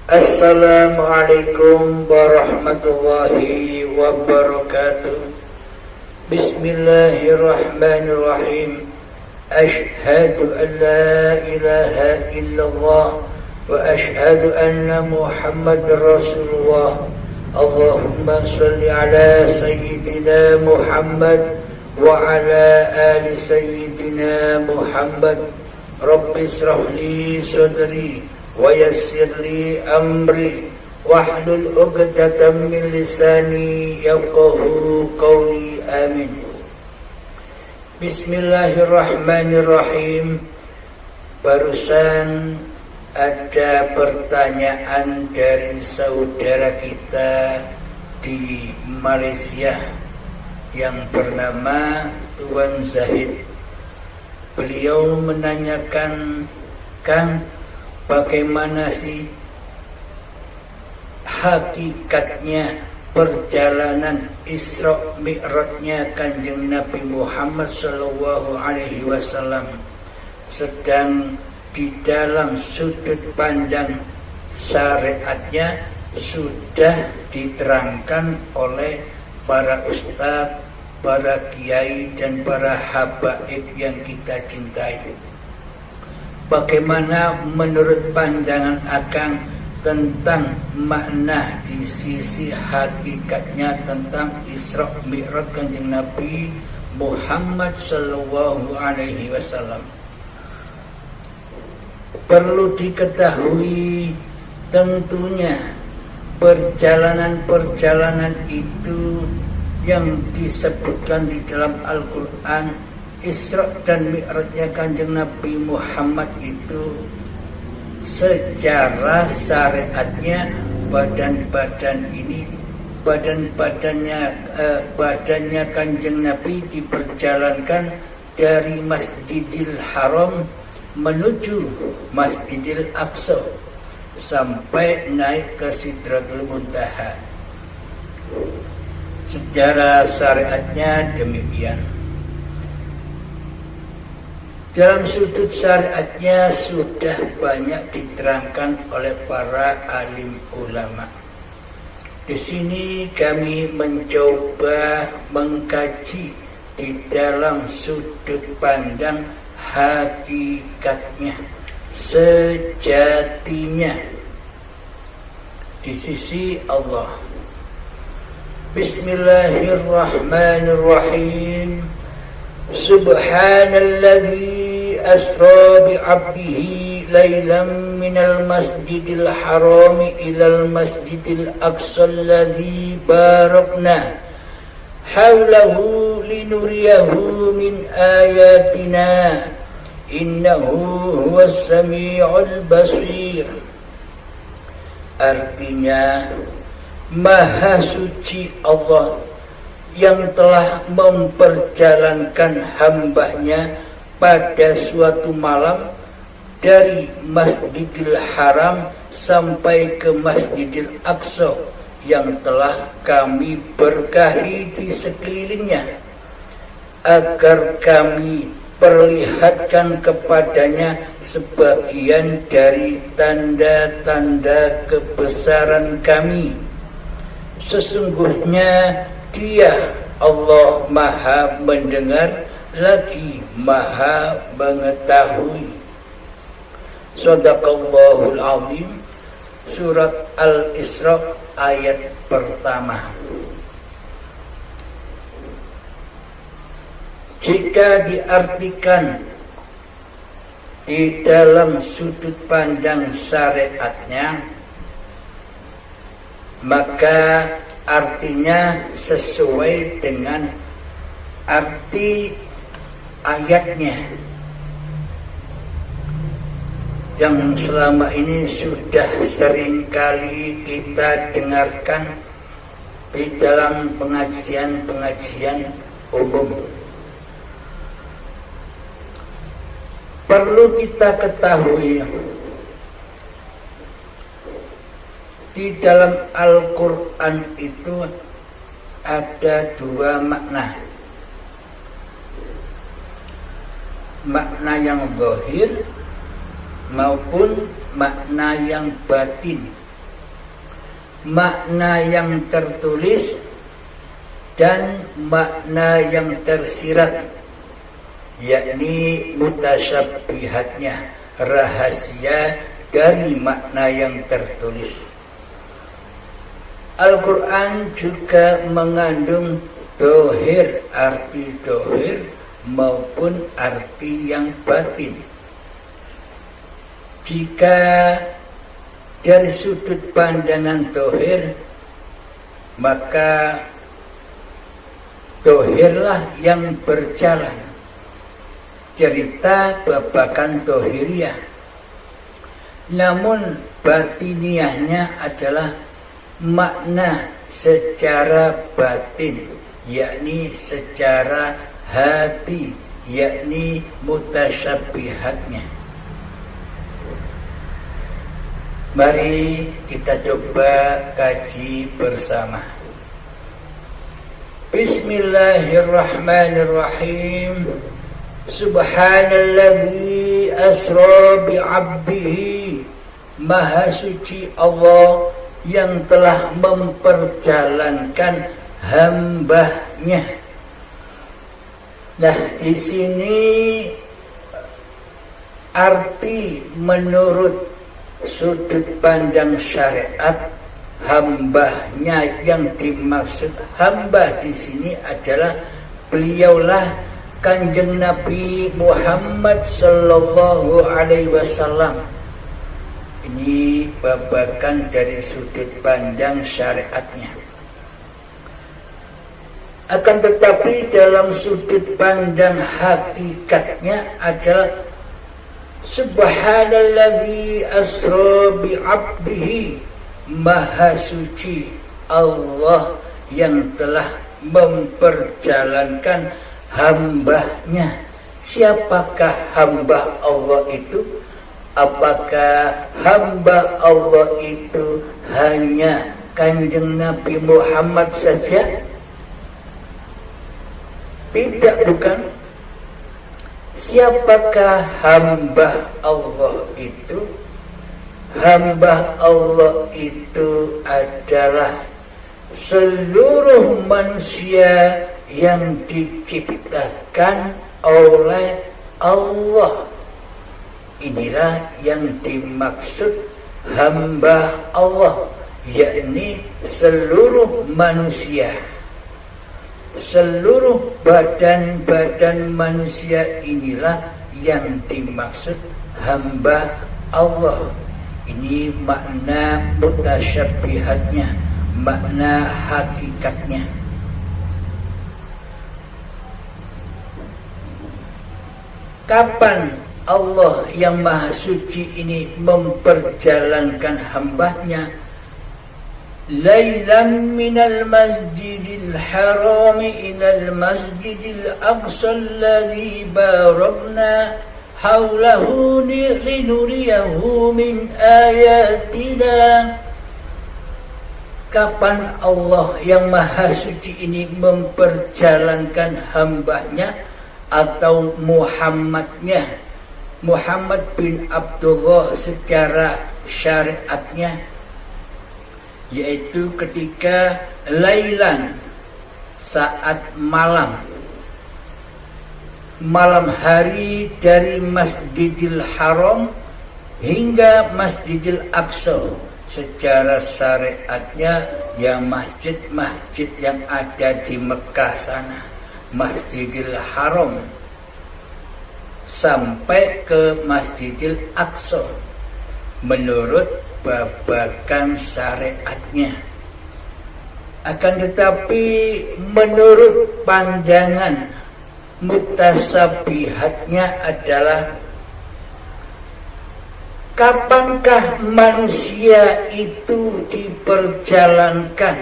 Assalamualaikum warahmatullahi wabarakatuh. Bismillahirrahmanirrahim. Ashhadu an la ilaha illallah wa ashhadu anna Muhammadar Rasulullah. Allahumma salli ala sayyidina Muhammad wa ala ali sayyidina Muhammad. Rabbi israh li sadri wa yassir li amri wahlul 'uqdatam min lisani yafqahu qawli. Amin. Bismillahirrahmanirrahim. Barusan ada pertanyaan dari saudara kita di Malaysia yang bernama Tuan Zahid. Beliau menanyakan, Kang, bagaimana sih hakikatnya perjalanan Isra Mi'rajnya Kanjeng Nabi Muhammad SAW, sedang di dalam sudut pandang syariatnya sudah diterangkan oleh para ustadz, para kiai dan para habaib yang kita cintai. Bagaimana menurut pandangan Akang tentang makna di sisi hakikatnya tentang Isra Mi'raj Kanjeng Nabi Muhammad SAW? Perlu diketahui tentunya perjalanan-perjalanan itu yang disebutkan di dalam Al-Quran, Isra dan Mi'rajnya Kanjeng Nabi Muhammad itu secara syariatnya badannya Kanjeng Nabi diperjalankan dari Masjidil Haram menuju Masjidil Aqsa sampai naik ke Sidratul Muntaha. Secara syariatnya demikian. Dalam sudut syariatnya sudah banyak diterangkan oleh para alim ulama. Di sini kami mencoba mengkaji di dalam sudut pandang hakikatnya, sejatinya di sisi Allah. Bismillahirrahmanirrahim. Subhanalladzi asra bi'abdihi laylan minal masjidil harami ilal masjidil aqsa alladzi barakna hawlahu linuriyahu min ayatina innahu huwas sami'ul basir. Artinya, Maha suci Allah yang telah memperjalankan hambanya pada suatu malam dari Masjidil Haram sampai ke Masjidil Aqsa yang telah kami berkahi di sekelilingnya, agar kami perlihatkan kepadanya sebagian dari tanda-tanda kebesaran kami. Sesungguhnya Dia Allah Maha mendengar lagi Maha mengetahui. Shadaqallahul Azim. Surat Al-Isra ayat pertama. Jika diartikan di dalam sudut pandang syariatnya, maka artinya sesuai dengan arti ayatnya yang selama ini sudah seringkali kita dengarkan di dalam pengajian-pengajian umum. Perlu kita ketahui, di dalam Al-Quran itu ada dua makna. Makna yang zahir maupun makna yang batin. makna yang tertulis dan makna yang tersirat, yakni mutasyabihatnya, rahasia dari makna yang tertulis. Al-Quran juga mengandung dohir, arti dohir maupun arti yang batin. Jika dari sudut pandangan dohir, maka dohirlah yang berjalan, cerita babakan dohiriyah. Namun batiniahnya adalah makna secara batin, yakni secara hati, yakni mutasyabihatnya. Mari kita coba kaji bersama. Bismillahirrahmanirrahim. Subhanalladzi asra bi'abdihi. Maha suci Allah yang telah memperjalankan hambanya. Nah, di sini arti menurut sudut pandang syariat, hambanya yang dimaksud hamba di sini adalah beliaulah Kanjeng Nabi Muhammad sallallahu alaihi wasallam. Ini babakan dari sudut pandang syariatnya. Akan tetapi dalam sudut pandang hakikatnya adalah Subhanalladzi asra bi'abdihi. Maha suci Allah yang telah memperjalankan hambanya. Siapakah hamba Allah itu? Apakah hamba Allah itu hanya Kanjeng Nabi Muhammad saja? Tidak, bukan. Siapakah hamba Allah itu? Hamba Allah itu adalah seluruh manusia yang diciptakan oleh Allah. Inilah yang dimaksud hamba Allah, yakni seluruh manusia. Seluruh badan-badan manusia inilah yang dimaksud hamba Allah. Ini makna mutasyabihatnya, makna hakikatnya. Kapan Allah yang Maha Suci ini memperjalankan hambanya? Lailan minal masjidil haram ilal masjidil aqsa alladhi barakna haulahu linuriyahu min ayatina. Kapan Allah yang Maha Suci ini memperjalankan hambanya atau Muhammadnya, Muhammad bin Abdullah secara syariatnya, yaitu ketika lailan, saat malam hari dari Masjidil Haram hingga Masjidil Aqsa. Secara syariatnya ya masjid-masjid yang ada di Mekah sana, Masjidil Haram sampai ke Masjidil Aqsa menurut babakan syariatnya. Akan tetapi menurut pandangan mutasabihatnya adalah kapankah manusia itu diperjalankan,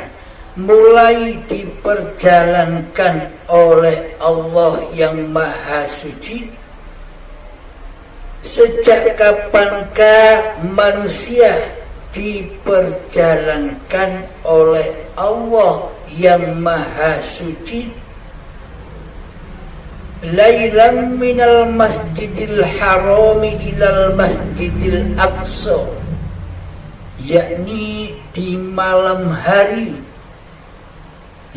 mulai diperjalankan oleh Allah yang Maha Suci? Sejak kapankah manusia diperjalankan oleh Allah yang Maha Suci? Lailan minal masjidil harami ilal masjidil aqsa, yakni di malam hari,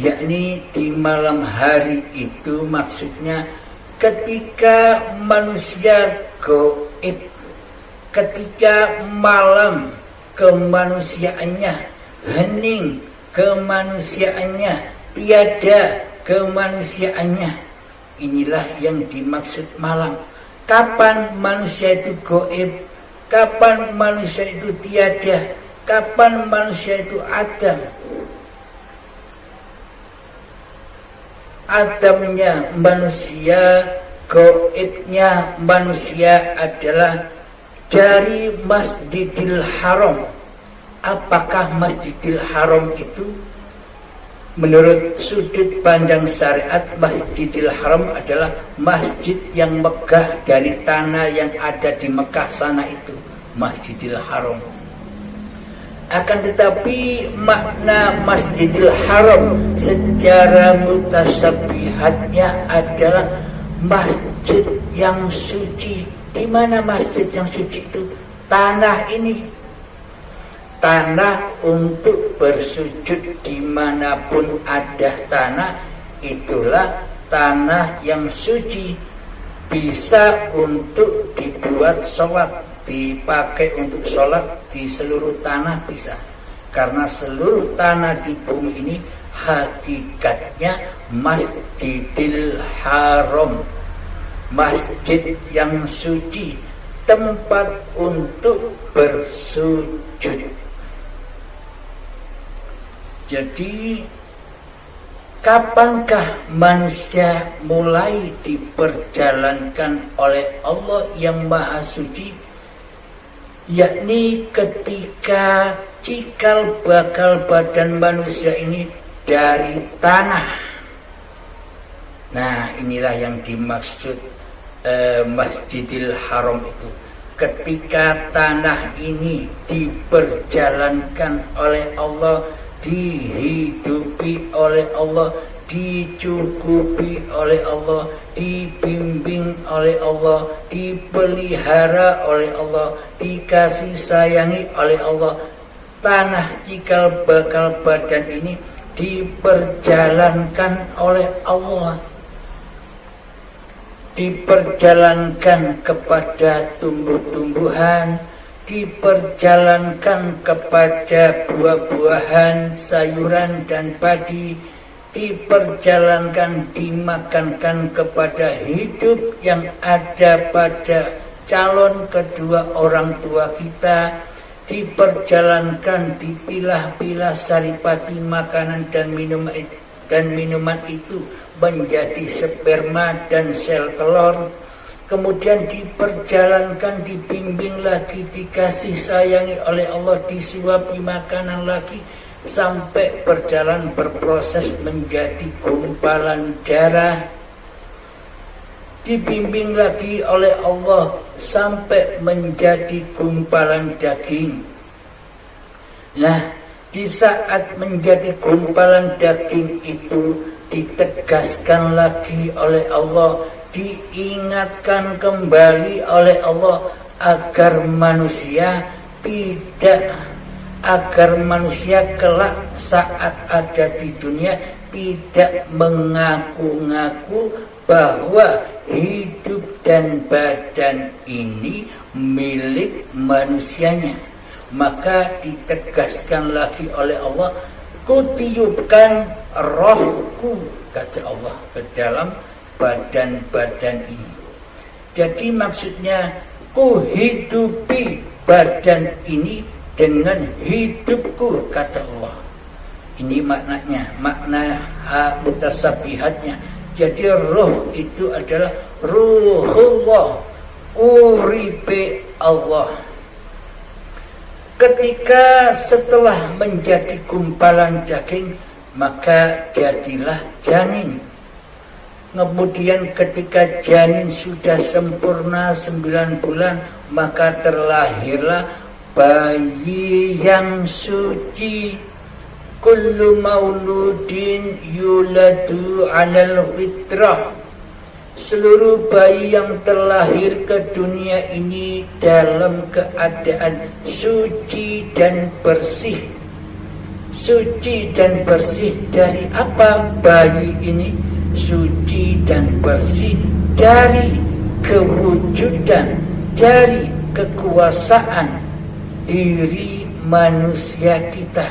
yakni di malam hari itu maksudnya ketika manusia gaib, ketika malam kemanusiaannya hening, kemanusiaannya tiada kemanusiaannya. Inilah yang dimaksud malam. Kapan manusia itu gaib? Kapan manusia itu tiada? Kapan manusia itu ada? Adamnya manusia, gaibnya manusia adalah dari Masjidil Haram. Apakah Masjidil Haram itu? Menurut sudut pandang syariat, Masjidil Haram adalah masjid yang megah dari tanah yang ada di Mekah sana itu, Masjidil Haram. Akan tetapi makna Masjidil Haram secara mutasyabihatnya adalah masjid yang suci. Di mana masjid yang suci itu? Tanah ini, tanah untuk bersujud dimanapun ada tanah, itulah tanah yang suci. Bisa untuk dibuat sholat, dipakai untuk sholat di seluruh tanah bisa. Karena seluruh tanah di bumi ini hakikatnya Masjidil Haram, masjid yang suci, tempat untuk bersujud. Jadi kapankah manusia mulai diperjalankan oleh Allah yang Maha Suci? Yakni ketika cikal bakal badan manusia ini dari tanah. Nah, inilah yang dimaksud Masjidil Haram itu. Ketika tanah ini diperjalankan oleh Allah, dihidupi oleh Allah, dicukupi oleh Allah, dibimbing oleh Allah, dipelihara oleh Allah, dikasih sayangi oleh Allah. Tanah cikal bakal badan ini diperjalankan oleh Allah, diperjalankan kepada tumbuh-tumbuhan, diperjalankan kepada buah-buahan, sayuran dan padi, diperjalankan, dimakankan kepada hidup yang ada pada calon kedua orang tua kita, diperjalankan, dipilah-pilah saripati makanan dan minuman itu menjadi sperma dan sel telur. Kemudian diperjalankan, dibimbing lagi, dikasih sayangi oleh Allah, disuapi makanan lagi, sampai berjalan berproses menjadi gumpalan darah. Dibimbing lagi oleh Allah sampai menjadi gumpalan daging. Nah, di saat menjadi gumpalan daging itu ditegaskan lagi oleh Allah, diingatkan kembali oleh Allah agar manusia kelak saat ada di dunia tidak mengaku-ngaku bahwa hidup dan badan ini milik manusianya. Maka ditegaskan lagi oleh Allah, kutiupkan rohku, kata Allah, ke dalam badan-badan ini. Jadi maksudnya ku hidupi badan ini dengan hidupku, kata Allah. Ini maknanya, makna mutasabihatnya. Jadi roh itu adalah ruhullah, uripe Allah. Ketika setelah menjadi gumpalan daging, maka jadilah janin. Kemudian ketika janin sudah sempurna 9 bulan, maka terlahirlah bayi yang suci. Kullu mauludin yuladu 'alal fitrah. Seluruh bayi yang terlahir ke dunia ini dalam keadaan suci dan bersih, Suci dan bersih dari apa bayi ini? Suci dan bersih dari kewujudan, dari kekuasaan diri manusia kita.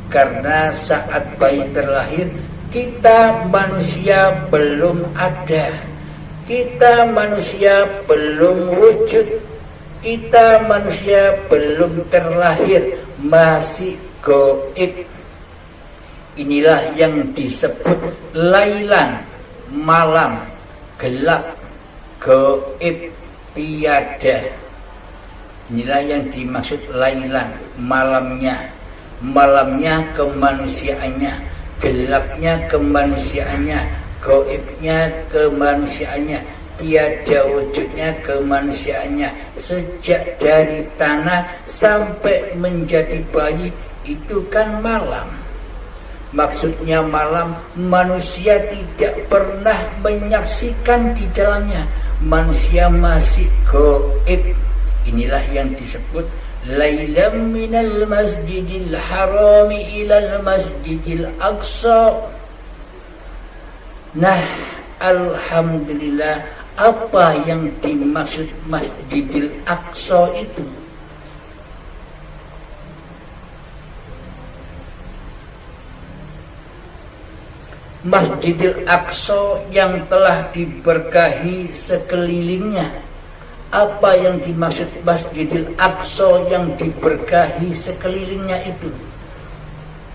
Karena saat bayi terlahir, kita manusia belum ada, kita manusia belum wujud, kita manusia belum terlahir, masih goib. Inilah yang disebut lailan, malam gelap, goib, tiada. Inilah yang dimaksud lailan, malamnya, malamnya kemanusiaannya, gelapnya kemanusiaannya, goibnya kemanusiaannya, tiada wujudnya kemanusiaannya. Sejak dari tanah sampai menjadi bayi itu kan malam. Maksudnya malam, manusia tidak pernah menyaksikan di dalamnya, manusia masih goib. Inilah yang disebut lailam minal masjidil harami ilal masjidil aqsa. Nah, alhamdulillah, apa yang dimaksud Masjidil Aqsa itu? Masjidil Aqsa yang telah diberkahi sekelilingnya. Apa yang dimaksud Masjidil Aqsa yang diberkahi sekelilingnya itu?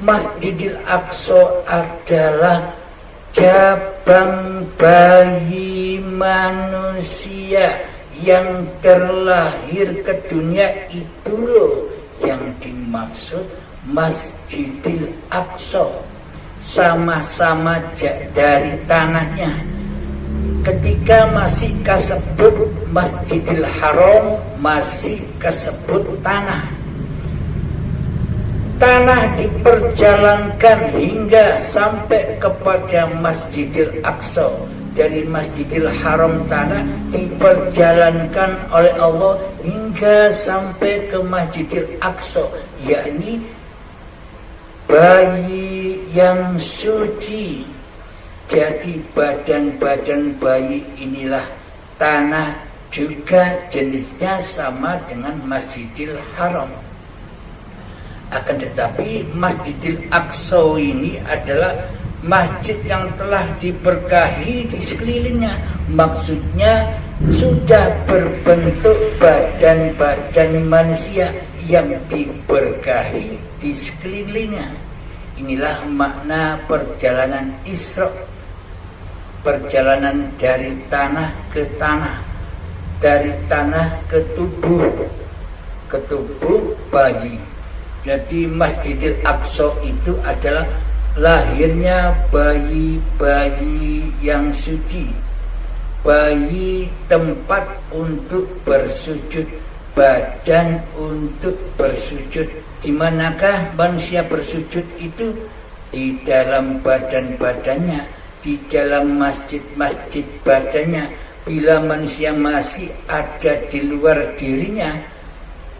Masjidil Aqsa adalah cabang bayi manusia yang terlahir ke dunia, itu loh yang dimaksud Masjidil Aqsa. Sama-sama dari tanahnya. Ketika masih kasebut Masjidil Haram, masih kasebut tanah. Tanah diperjalankan hingga sampai kepada Masjidil Aqsa. Dari Masjidil Haram tanah diperjalankan oleh Allah hingga sampai ke Masjidil Aqsa, yakni bayi yang suci. Jadi badan-badan bayi inilah tanah, juga jenisnya sama dengan Masjidil Haram. Akan tetapi Masjidil Aqsa ini adalah masjid yang telah diberkahi di sekelilingnya. Maksudnya sudah berbentuk badan-badan manusia yang diberkahi di sekelilingnya. Inilah makna perjalanan Isra, perjalanan dari tanah ke tanah, dari tanah ke tubuh bayi. Jadi Masjidil Aqsa itu adalah lahirnya bayi-bayi yang suci, bayi tempat untuk bersujud, badan untuk bersujud. Di manakah manusia bersujud itu? Di dalam badan-badannya, di dalam masjid-masjid badannya. Bila manusia masih ada di luar dirinya,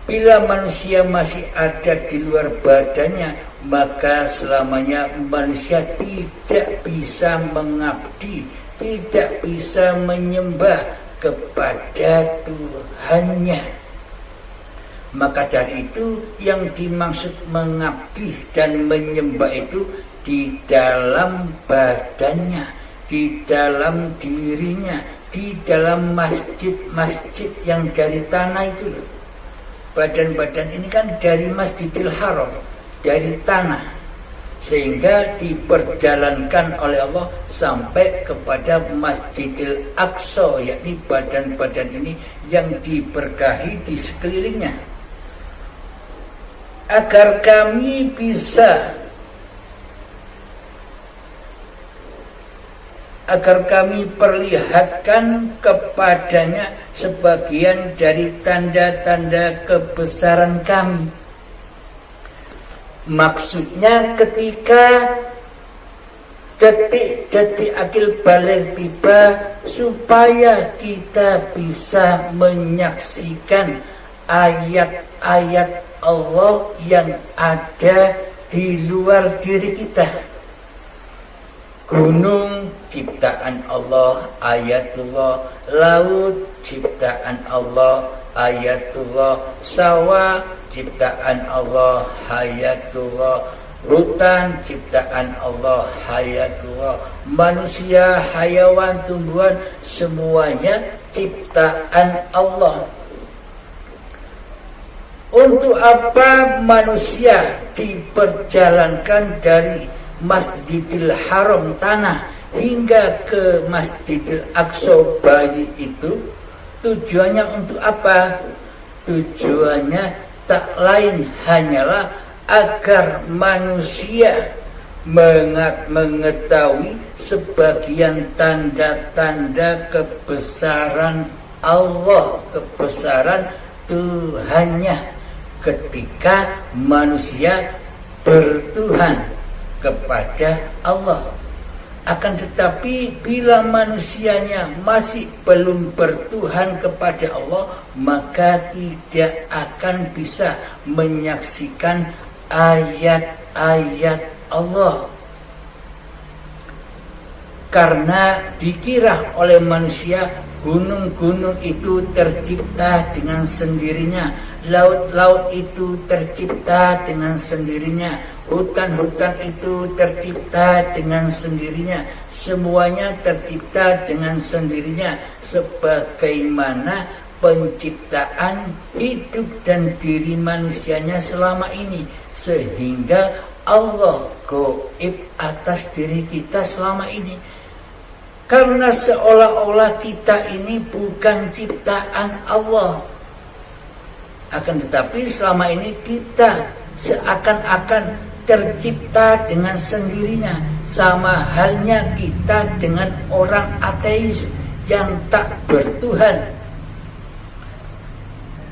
bila manusia masih ada di luar badannya, maka selamanya manusia tidak bisa mengabdi, tidak bisa menyembah kepada Tuhannya. Maka dari itu yang dimaksud mengabdi dan menyembah itu di dalam badannya, di dalam dirinya, di dalam masjid-masjid yang dari tanah itu. Badan-badan ini kan dari Masjidil Haram, dari tanah, sehingga diperjalankan oleh Allah sampai kepada Masjidil Aqsa, yakni badan-badan ini yang diberkahi di sekelilingnya. Agar kami bisa, agar kami perlihatkan kepadanya sebagian dari tanda-tanda kebesaran kami. Maksudnya ketika detik-detik akil balik tiba, supaya kita bisa menyaksikan ayat-ayat Allah yang ada di luar diri kita. Gunung ciptaan Allah, ayatullah. Laut ciptaan Allah, ayatullah. Sawah ciptaan Allah, hayatullah. Hutan ciptaan Allah, hayatullah. Manusia, hayawan, tumbuhan, semuanya ciptaan Allah. Untuk apa manusia diperjalankan dari Masjidil Haram tanah hingga ke Masjidil Aqsa bayi itu? Tujuannya untuk apa? Tujuannya tak lain hanyalah agar manusia mengetahui sebagian tanda-tanda kebesaran Allah, kebesaran Tuhannya ketika manusia bertuhan kepada Allah. Akan tetapi bila manusianya masih belum bertuhan kepada Allah, maka tidak akan bisa menyaksikan ayat-ayat Allah. Karena dikira oleh manusia gunung-gunung itu tercipta dengan sendirinya, laut-laut itu tercipta dengan sendirinya, hutan-hutan itu tercipta dengan sendirinya, semuanya tercipta dengan sendirinya, sebagaimana penciptaan hidup dan diri manusianya selama ini, sehingga Allah gaib atas diri kita selama ini. Karena seolah-olah kita ini bukan ciptaan Allah. Akan tetapi selama ini kita seakan-akan tercipta dengan sendirinya. Sama halnya kita dengan orang ateis yang tak bertuhan.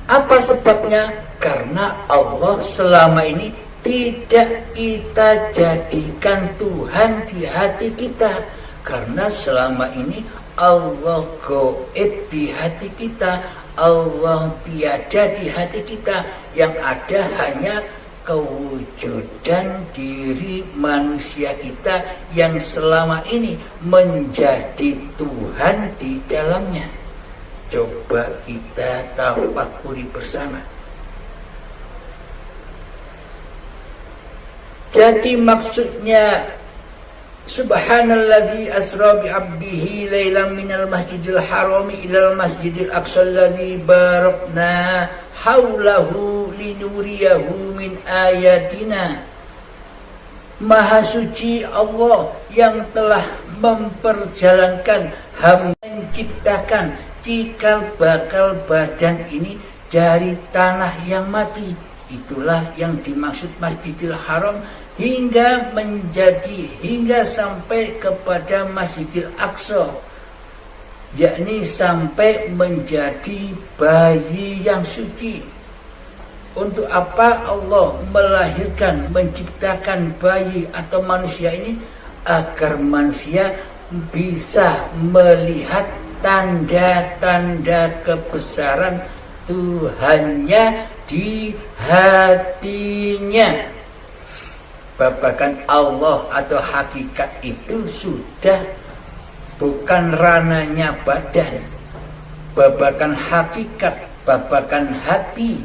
Apa sebabnya? Karena Allah selama ini tidak kita jadikan Tuhan di hati kita. Karena selama ini Allah gaib di hati kita, Allah tiada di hati kita. Yang ada hanya kewujudan diri manusia kita yang selama ini menjadi Tuhan di dalamnya. Coba kita tafakuri bersama. Jadi maksudnya Subhanalladzi asra bi 'abdihi lailan minal masjidil harami ilal masjidil aqsa alladzi barakna haulahu linuriyahu min ayatina. Maha suci Allah yang telah memperjalankan menciptakan cikal bakal badan ini dari tanah yang mati. Itulah yang dimaksud Masjidil Haram hingga sampai kepada Masjidil Aqsa, yakni sampai menjadi bayi yang suci. Untuk apa Allah melahirkan, menciptakan bayi atau manusia ini? Agar manusia bisa melihat tanda-tanda kebesaran Tuhannya di hatinya. Babakan Allah atau hakikat itu sudah bukan ranahnya badan. Babakan hakikat, babakan hati.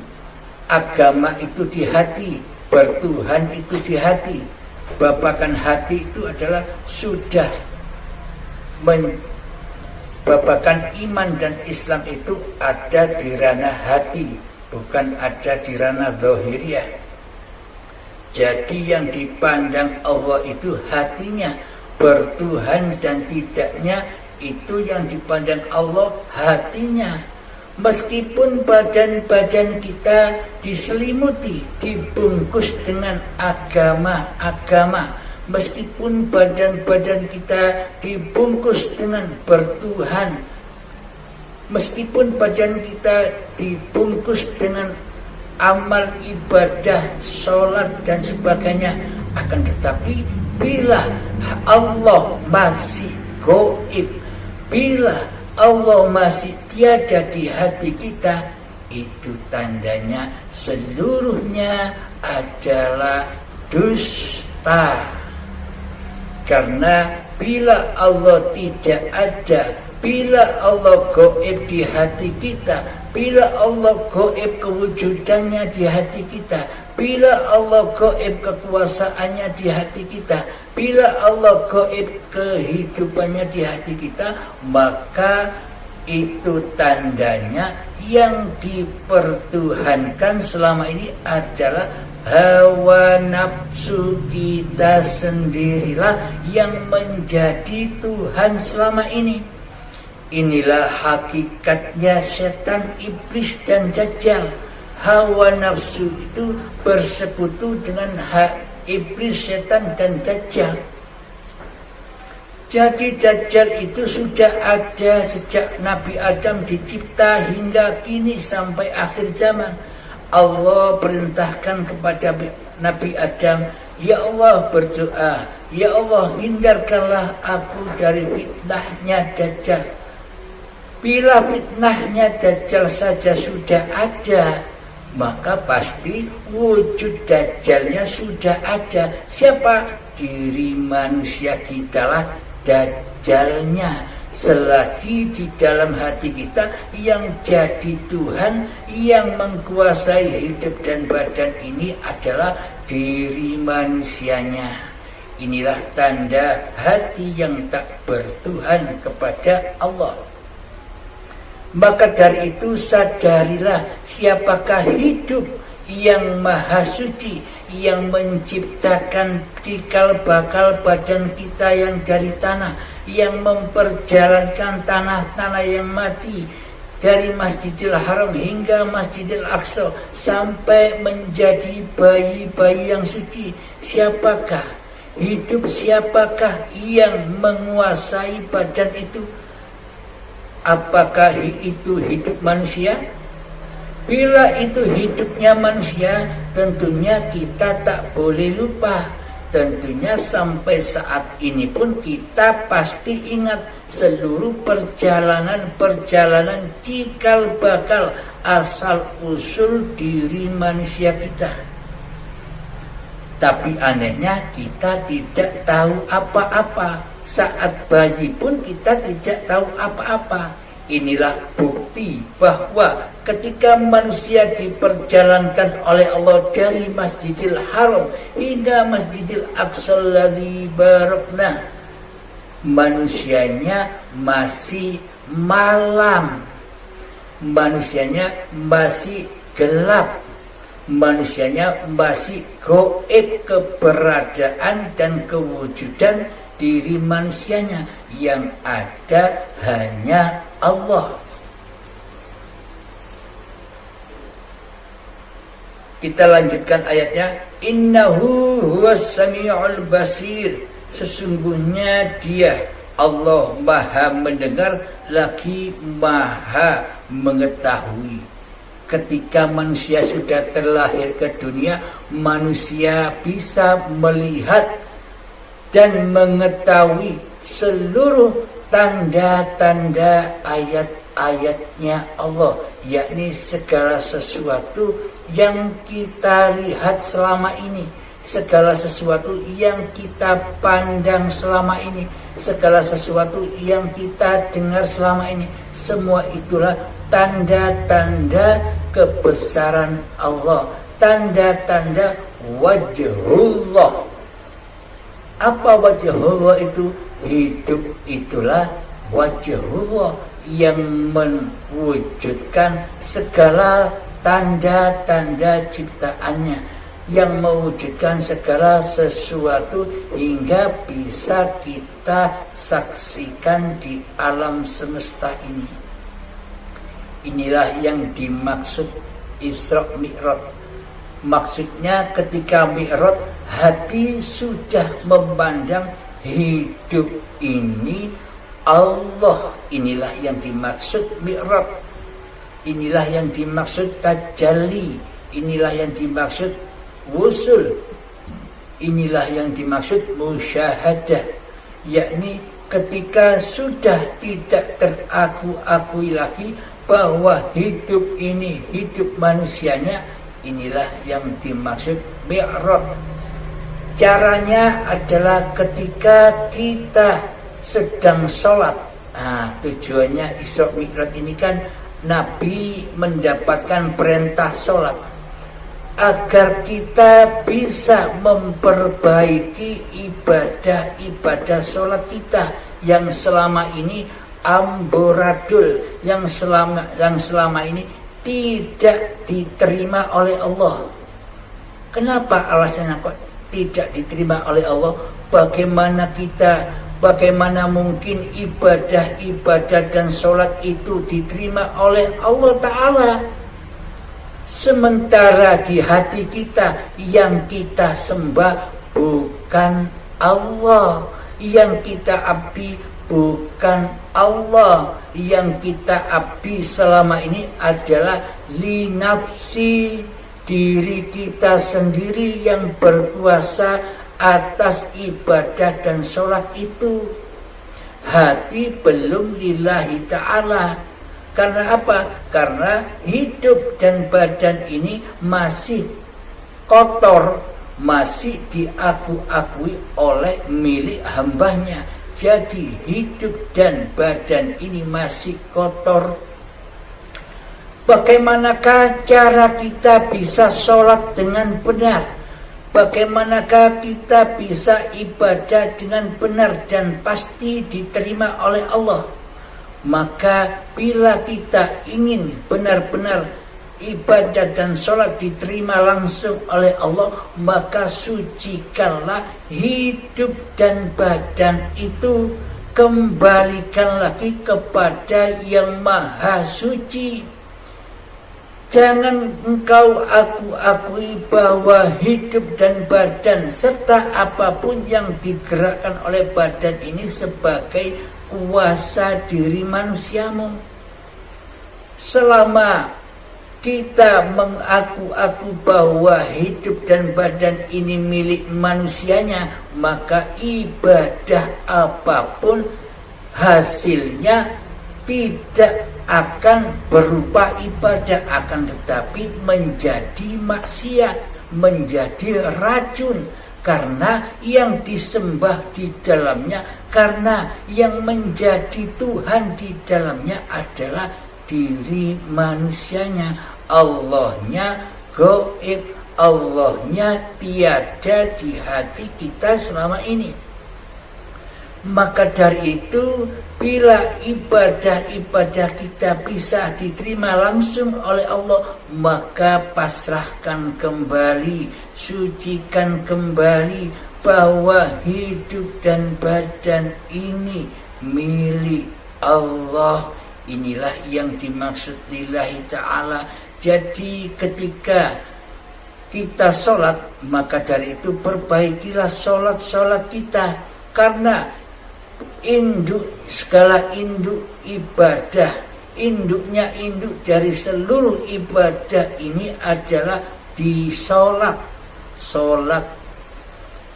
Agama itu di hati, bertuhan itu di hati. Babakan hati itu adalah sudah babakan iman dan Islam itu ada di ranah hati, bukan ada di ranah zahiriyah. Jadi yang dipandang Allah itu hatinya, bertuhan dan tidaknya itu yang dipandang Allah hatinya. Meskipun badan-badan kita diselimuti, dibungkus dengan agama-agama, meskipun badan-badan kita dibungkus dengan bertuhan, meskipun badan kita dibungkus dengan amal ibadah, sholat dan sebagainya, akan tetapi bila Allah masih gaib, bila Allah masih tiada di hati kita, itu tandanya seluruhnya adalah dusta. Karena bila Allah tidak ada, bila Allah gaib di hati kita, bila Allah gaib kewujudannya di hati kita, bila Allah gaib kekuasaannya di hati kita, bila Allah gaib kehidupannya di hati kita, maka itu tandanya yang dipertuhankan selama ini adalah hawa nafsu kita sendirilah yang menjadi Tuhan selama ini. Inilah hakikatnya setan, iblis, dan dajjal. Hawa nafsu itu bersekutu dengan iblis, setan, dan dajjal. Jadi dajjal itu sudah ada sejak Nabi Adam dicipta hingga kini sampai akhir zaman. Allah perintahkan kepada Nabi Adam, ya Allah berdoa, ya Allah hindarkanlah aku dari fitnahnya dajjal. Bila fitnahnya dajjal saja sudah ada, maka pasti wujud dajjalnya sudah ada. Siapa? Diri manusia kitalah dajjalnya. Selagi di dalam hati kita yang jadi Tuhan, yang menguasai hidup dan badan ini adalah diri manusianya. Inilah tanda hati yang tak bertuhan kepada Allah. Maka dari itu sadarilah siapakah hidup yang maha suci, yang menciptakan cikal bakal badan kita yang dari tanah, yang memperjalankan tanah-tanah yang mati dari Masjidil Haram hingga Masjidil Aqsa sampai menjadi bayi-bayi yang suci. Siapakah hidup, siapakah yang menguasai badan itu? Apakah itu hidup manusia? Bila itu hidupnya manusia, tentunya kita tak boleh lupa. Tentunya sampai saat ini pun kita pasti ingat seluruh perjalanan cikal bakal asal usul diri manusia kita. Tapi anehnya kita tidak tahu apa-apa. Saat bayi pun kita tidak tahu apa-apa. Inilah bukti bahwa ketika manusia diperjalankan oleh Allah dari Masjidil Haram hingga Masjidil Aqsa alladzi barakna, manusianya masih malam, manusianya masih gelap, manusianya masih gaib keberadaan dan kewujudan diri manusianya. Yang ada hanya Allah. Kita lanjutkan ayatnya. Innahu huwas sami'ul basir. Sesungguhnya dia Allah maha mendengar lagi maha mengetahui. Ketika manusia sudah terlahir ke dunia, manusia bisa melihat dan mengetahui seluruh tanda-tanda ayat-ayatnya Allah, yakni segala sesuatu yang kita lihat selama ini, segala sesuatu yang kita pandang selama ini, segala sesuatu yang kita dengar selama ini, semua itulah tanda-tanda kebesaran Allah, tanda-tanda wajhullah. Apa wajhullah itu? Hidup itulah wajhullah yang mewujudkan segala tanda-tanda ciptaannya, yang mewujudkan segala sesuatu hingga bisa kita saksikan di alam semesta ini. Inilah yang dimaksud Isra Mi'raj. Maksudnya ketika Mi'raj, hati sudah memandang hidup ini Allah. Inilah yang dimaksud Mi'raj. Inilah yang dimaksud tajalli. Inilah yang dimaksud wusul. Inilah yang dimaksud musyahadah, yakni ketika sudah tidak terakui lagi bahwa hidup ini hidup manusianya. Inilah yang dimaksud Mi'raj. Caranya adalah ketika kita sedang sholat. Tujuannya Isra Mi'raj ini kan Nabi mendapatkan perintah sholat agar kita bisa memperbaiki ibadah sholat kita yang selama ini amburadul, yang selama ini tidak diterima oleh Allah. Kenapa alasannya kok tidak diterima oleh Allah? Bagaimana mungkin ibadah dan sholat itu diterima oleh Allah Ta'ala, sementara di hati kita yang kita sembah bukan Allah, yang kita abdi bukan Allah, yang kita abdi selama ini adalah li nafsi, diri kita sendiri yang berkuasa atas ibadah dan sholat itu. Hati belum lillahi ta'ala. Karena apa? Karena hidup dan badan ini masih kotor, masih diakui oleh milik hambanya. Jadi hidup dan badan ini masih kotor. Bagaimanakah cara kita bisa sholat dengan benar? Bagaimanakah kita bisa ibadah dengan benar dan pasti diterima oleh Allah? Maka bila kita ingin benar-benar ibadah dan sholat diterima langsung oleh Allah, maka sucikanlah hidup dan badan itu, kembalikan lagi kepada yang maha suci. Jangan engkau akui bahwa hidup dan badan serta apapun yang digerakkan oleh badan ini sebagai kuasa diri manusiamu. Selama kita mengaku bahwa hidup dan badan ini milik manusianya, maka ibadah apapun hasilnya tidak akan berupa ibadah, akan tetapi menjadi maksiat, menjadi racun, karena yang disembah di dalamnya, karena yang menjadi Tuhan di dalamnya adalah diri manusianya. Allahnya gaib, Allahnya tiada di hati kita selama ini. Maka dari itu, bila ibadah kita bisa diterima langsung oleh Allah, maka pasrahkan kembali, sucikan kembali bahwa hidup dan badan ini milik Allah. Inilah yang dimaksud lillahi ta'ala. Jadi ketika kita sholat, maka dari itu perbaikilah sholat kita, karena segala induk ibadah, induk dari seluruh ibadah ini adalah di sholat.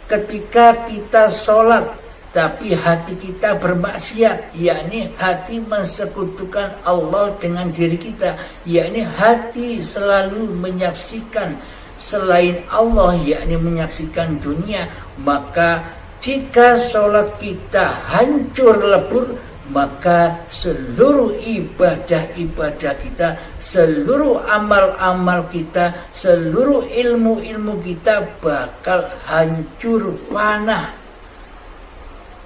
Ketika kita sholat tapi hati kita bermaksiat, yakni hati mensekutukan Allah dengan diri kita, yakni hati selalu menyaksikan selain Allah, yakni menyaksikan dunia, maka jika sholat kita hancur lebur, maka seluruh ibadah kita, seluruh amal-amal kita, seluruh ilmu-ilmu kita bakal hancur fana.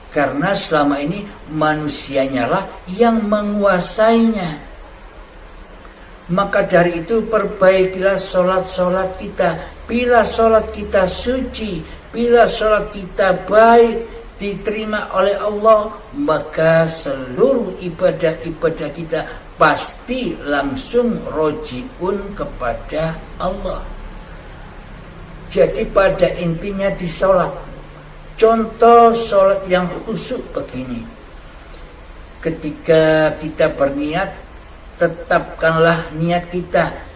Karena selama ini manusianya lah yang menguasainya. Maka dari itu perbaikilah sholat kita. Bila sholat kita suci, bila sholat kita baik, diterima oleh Allah, maka seluruh ibadah-ibadah kita pasti langsung rojiun kepada Allah. Jadi pada intinya di sholat, contoh sholat yang khusyuk begini. Ketika kita berniat, tetapkanlah niat kita.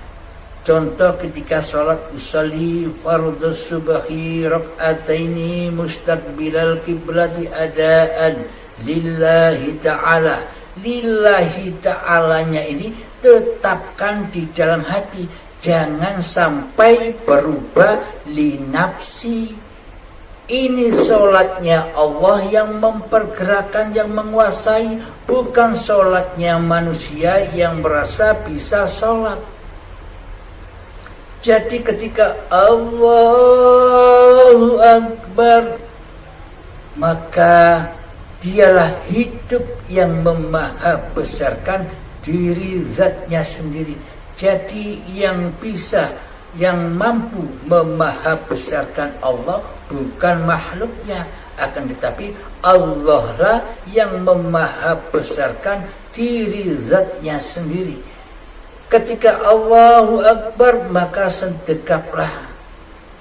Contoh ketika sholat, usolli fardhu subhi rak'ataini mustaqbilal qiblati adaan lillahi ta'ala. Lillahi ta'alanya ini tetapkan di dalam hati, jangan sampai berubah li nafsi. Ini sholatnya Allah yang mempergerakkan, yang menguasai, bukan sholatnya manusia yang merasa bisa sholat. Jadi ketika Allahu Akbar, maka dialah hidup yang memahabesarkan diri zatnya sendiri. Jadi yang bisa, yang mampu memahabesarkan Allah bukan makhluknya, akan tetapi Allah lah yang memahabesarkan diri zatnya sendiri. Ketika Allahu Akbar, maka sedekaplah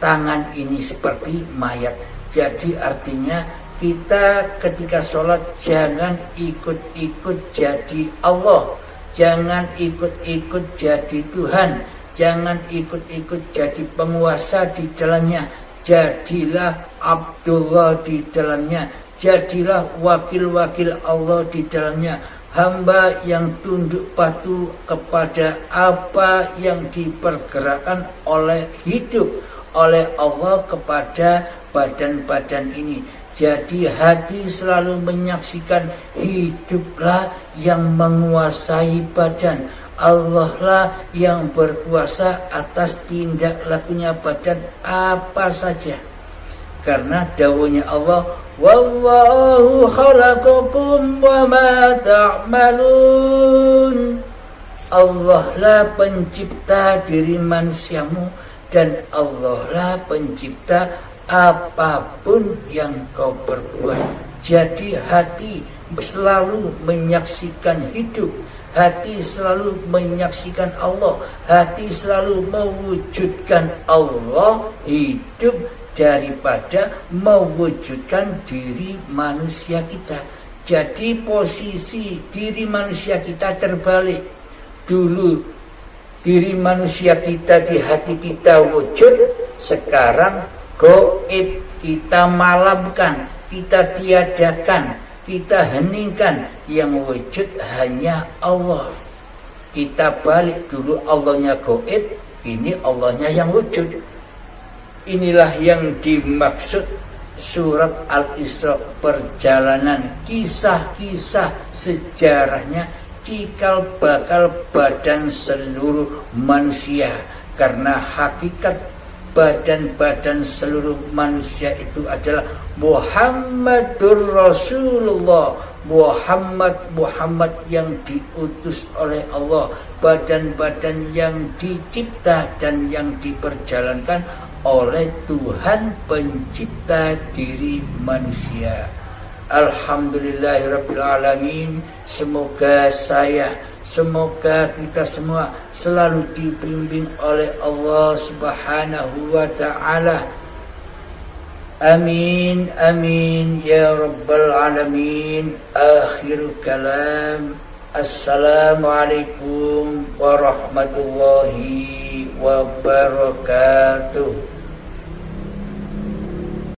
tangan ini seperti mayat. Jadi artinya kita ketika sholat jangan ikut-ikut jadi Allah, jangan ikut-ikut jadi Tuhan, jangan ikut-ikut jadi penguasa di dalamnya. Jadilah Abdullah di dalamnya, jadilah wakil-wakil Allah di dalamnya, hamba yang tunduk patuh kepada apa yang dipergerakkan oleh hidup, oleh Allah kepada badan-badan ini. Jadi hati selalu menyaksikan hiduplah yang menguasai badan, Allah lah yang berkuasa atas tindak lakunya badan apa saja. Karena dawuhnya Allah, wallahu khalaqakum wa ma ta'malun. Allah lah pencipta diri manusiamu, dan Allah lah pencipta apapun yang kau perbuat. Jadi hati selalu menyaksikan hidup, hati selalu menyaksikan Allah, hati selalu mewujudkan Allah hidup daripada mewujudkan diri manusia kita. Jadi posisi diri manusia kita terbalik. Dulu diri manusia kita di hati kita wujud, sekarang gaib, kita malamkan, kita tiadakan, kita heningkan, yang wujud hanya Allah. Kita balik, dulu Allahnya gaib, ini Allahnya yang wujud. Inilah yang dimaksud surat Al-Isra, perjalanan kisah-kisah sejarahnya cikal bakal badan seluruh manusia. Karena hakikat badan-badan seluruh manusia itu adalah Muhammadur Rasulullah, Muhammad yang diutus oleh Allah, badan-badan yang dicipta dan yang diperjalankan oleh Tuhan pencipta diri manusia. Alhamdulillahirabbil alamin. Semoga kita semua selalu dibimbing oleh Allah Subhanahu wa ta'ala. Amin amin ya rabbal alamin. Akhirul kalam. Assalamualaikum warahmatullahi wabarakatuh.